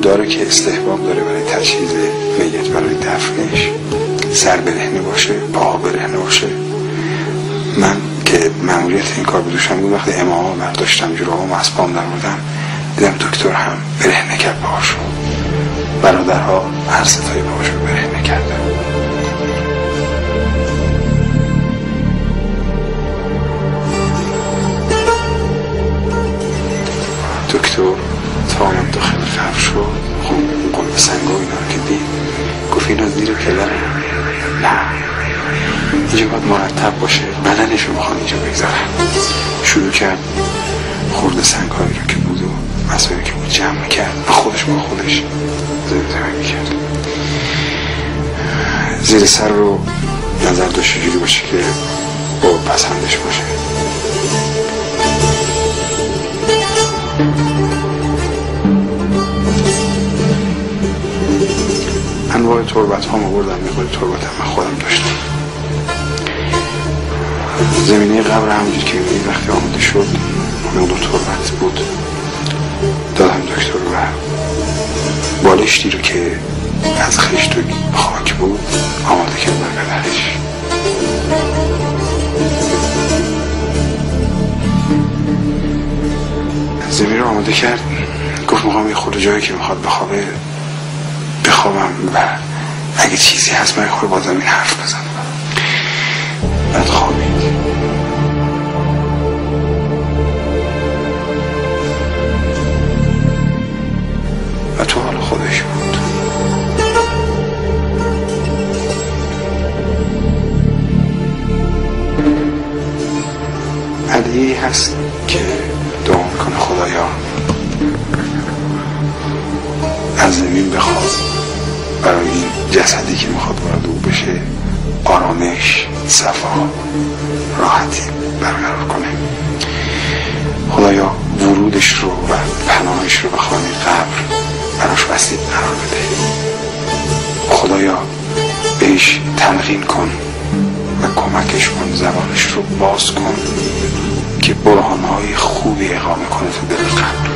داره که استحباب داره برای تجهیز میت، برای دفنش سر برهنه باشه، پاها برهنه باشه. من که مأموریت این کار بدوشم بود، وقتی امام‌ها برداشتم جورابم از پام در بردم، دیدم دکتر هم برهنه کرد پاهاشو. برادرها هر ستای پاهاشو برهنه کردن. دکتر تا آمد داخل قبر شد، خب اون قلب سنگ و اینا رو که دید، گفت اینا زیر پدره؟ نه، اینجا باید مرتب باشه، بدنش رو بخوان اینجا بگذارن. شروع کرد خورده سنگ هایی رو که بود و مسائلی که بود جمع میکرد و خودش با خودش زمین میکرد. زیر سر رو نظر داشت جوری باشه که با پسندش باشه. انواع تربت ها ما بردم، میخوری تربت هم من خودم داشتم. زمینه قبر همونجور که میبینید وقتی آماده شد مقدار تربت بود، دادم دکتر و بالشتی رو که از خشت و خاک بود آماده کرد بر ببرش. زمین رو آماده کرد، گفت میخوام یه خورده جایی که میخواد بخوابم و اگه چیزی هست من یه خورده با زمین حرف بزنم. بعد خوابید. و تو حال خودش بود. ادعیه‌ای هست که دعا میکنه خدایا از زمین بخواد برای این جسدی که میخواد وارد او بشه آرامش، صفا، راحتی برقرار کنه. خدایا ورودش رو و پناهش رو به خانه قبر براش وسیع قرار بده. خدایا بهش تلقین کن و کمکش کن، زبانش رو باز کن که برهانهای خوبی اقامه کنه تو دل قبر.